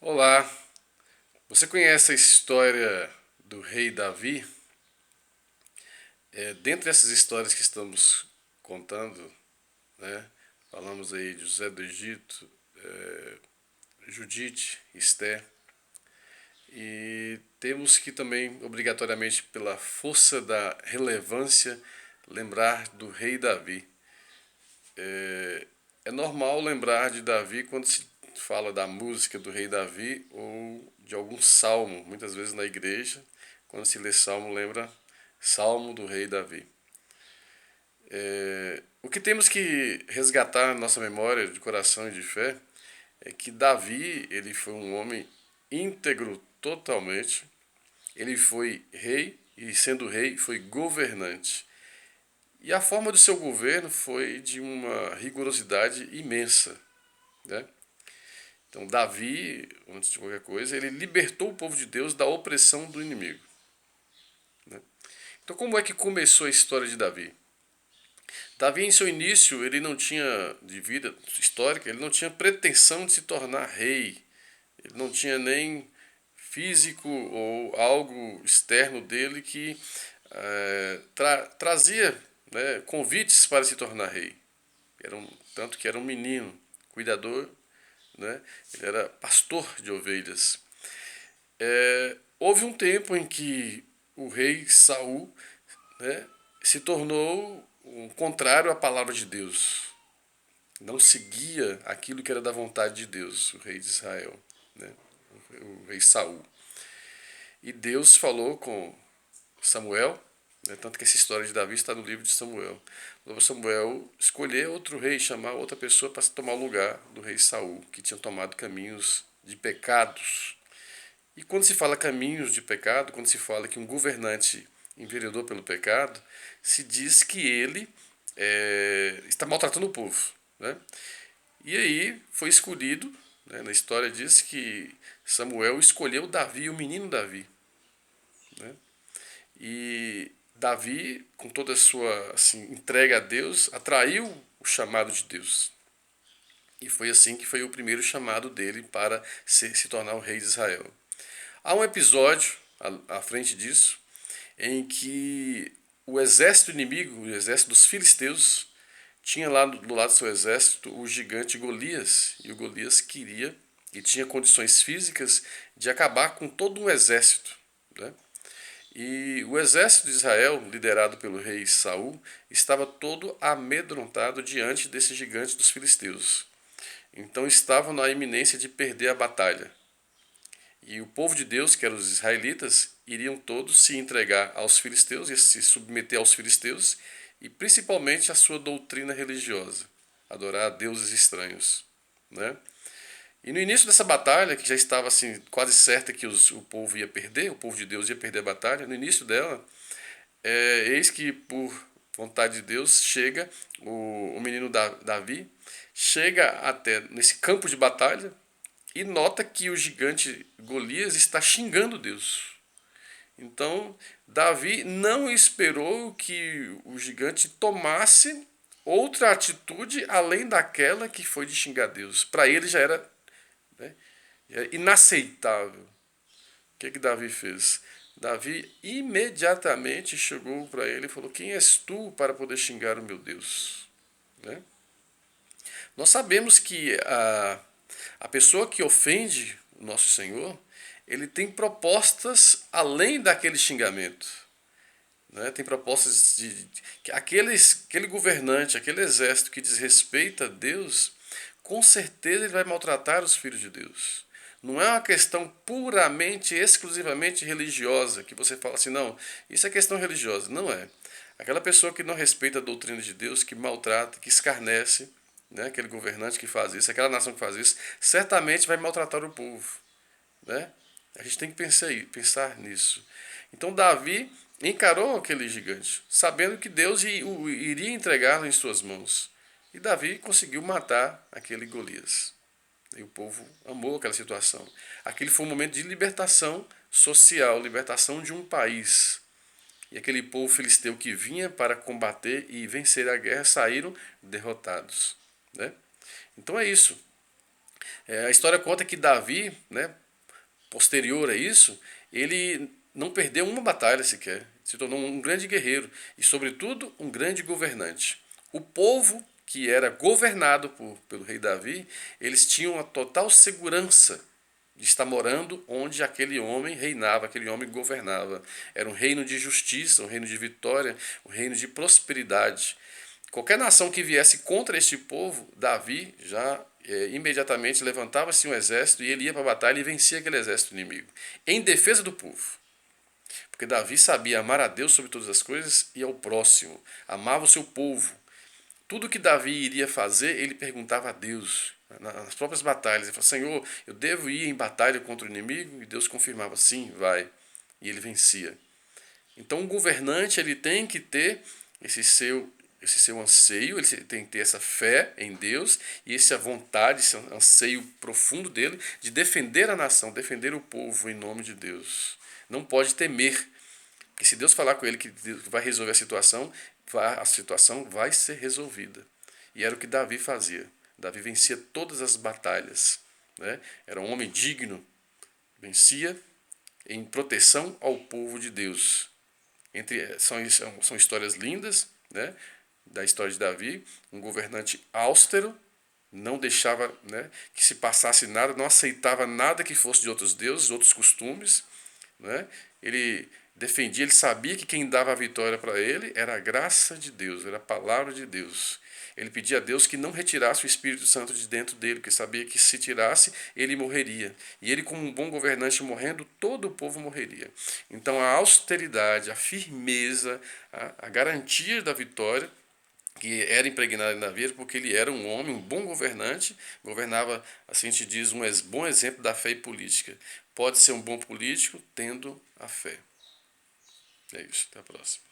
Olá, você conhece a história do rei Davi? Dentre essas histórias que estamos contando, né, falamos aí de José do Egito, Judite, Esté, e temos que também, obrigatoriamente, pela força da relevância, lembrar do rei Davi. É normal lembrar de Davi quando se fala da música do rei Davi ou de algum salmo. Muitas vezes na igreja, quando se lê salmo, lembra salmo do rei Davi. O que temos que resgatar na nossa memória de coração e de fé é que Davi, ele foi um homem íntegro totalmente. Ele foi rei e, sendo rei, foi governante. E a forma do seu governo foi de uma rigorosidade imensa, né? Então, Davi, antes de qualquer coisa, ele libertou o povo de Deus da opressão do inimigo, né? Então, como é que começou a história de Davi? Davi, em seu início, ele não tinha, de vida histórica, ele não tinha pretensão de se tornar rei. Ele não tinha nem físico ou algo externo dele que trazia, né, convites para se tornar rei. Tanto que era um menino, cuidador, né? Ele era pastor de ovelhas. Houve um tempo em que o rei Saul, né, se tornou um contrário à palavra de Deus. Não seguia aquilo que era da vontade de Deus, o rei de Israel, né, o rei Saul. E Deus falou com Samuel, né, tanto que essa história de Davi está no livro de Samuel. Falou Samuel escolher outro rei, chamar outra pessoa para tomar o lugar do rei Saul, que tinha tomado caminhos de pecados. E quando se fala caminhos de pecado, quando se fala que um governante enveredou pelo pecado, se diz que ele está maltratando o povo, né? E aí foi escolhido, né, na história diz que Samuel escolheu Davi, o menino Davi, né? E Davi, com toda a sua assim, entrega a Deus, atraiu o chamado de Deus. E foi assim que foi o primeiro chamado dele para se tornar o rei de Israel. Há um episódio à frente disso em que o exército inimigo, o exército dos filisteus, tinha lá do lado do seu exército o gigante Golias. E o Golias queria e tinha condições físicas de acabar com todo um exército, né? E o exército de Israel, liderado pelo rei Saul, estava todo amedrontado diante desse gigante dos filisteus. Então estavam na iminência de perder a batalha. E o povo de Deus, que eram os israelitas, iriam todos se entregar aos filisteus e se submeter aos filisteus e principalmente à sua doutrina religiosa, adorar a deuses estranhos, né? E no início dessa batalha, que já estava assim quase certa que o povo ia perder, o povo de Deus ia perder a batalha, no início dela, eis que por vontade de Deus chega o menino Davi, chega até nesse campo de batalha e nota que o gigante Golias está xingando Deus. Então, Davi não esperou que o gigante tomasse outra atitude além daquela que foi de xingar Deus. Para ele já era, né, inaceitável. O que Davi fez? Davi imediatamente chegou para ele e falou: Quem és tu para poder xingar o meu Deus? Né? Nós sabemos que a pessoa que ofende o nosso Senhor, ele tem propostas além daquele xingamento. Né? Tem propostas de aquele governante, aquele exército que desrespeita a Deus, com certeza ele vai maltratar os filhos de Deus. Não é uma questão puramente, exclusivamente religiosa, que você fala assim, não, isso é questão religiosa. Não é. Aquela pessoa que não respeita a doutrina de Deus, que maltrata, que escarnece, né, aquele governante que faz isso, aquela nação que faz isso, certamente vai maltratar o povo. Né? A gente tem que pensar nisso. Então Davi encarou aquele gigante, sabendo que Deus o iria entregá-lo em suas mãos. E Davi conseguiu matar aquele Golias. E o povo amou aquela situação. Aquele foi um momento de libertação social, libertação de um país. E aquele povo filisteu que vinha para combater e vencer a guerra saíram derrotados. Né? Então é isso. A história conta que Davi, né, posterior a isso, ele não perdeu uma batalha sequer. Se tornou um grande guerreiro e, sobretudo, um grande governante. O povo que era governado pelo rei Davi, eles tinham a total segurança de estar morando onde aquele homem reinava, aquele homem governava. Era um reino de justiça, um reino de vitória, um reino de prosperidade. Qualquer nação que viesse contra este povo, Davi já imediatamente levantava-se um exército e ele ia para a batalha e vencia aquele exército inimigo, em defesa do povo. Porque Davi sabia amar a Deus sobre todas as coisas e ao próximo, amava o seu povo. Tudo que Davi iria fazer, ele perguntava a Deus, nas próprias batalhas. Ele falou: Senhor, eu devo ir em batalha contra o inimigo? E Deus confirmava: sim, vai. E ele vencia. Então, o governante ele tem que ter esse seu anseio, ele tem que ter essa fé em Deus e essa vontade, esse anseio profundo dele de defender a nação, defender o povo em nome de Deus. Não pode temer, porque se Deus falar com ele que vai resolver a situação vai ser resolvida. E era o que Davi fazia. Davi vencia todas as batalhas, né? Era um homem digno, vencia em proteção ao povo de Deus. São histórias lindas, né, da história de Davi, um governante austero, não deixava, né, que se passasse nada, não aceitava nada que fosse de outros deuses, outros costumes, né? Ele defendia, ele sabia que quem dava a vitória para ele era a graça de Deus, era a palavra de Deus. Ele pedia a Deus que não retirasse o Espírito Santo de dentro dele, porque sabia que se tirasse, ele morreria. E ele, como um bom governante morrendo, todo o povo morreria. Então a austeridade, a firmeza, a garantia da vitória que era impregnado na vida, porque ele era um homem, um bom governante, governava, assim a gente diz, um bom exemplo da fé e política. Pode ser um bom político tendo a fé. É isso, até a próxima.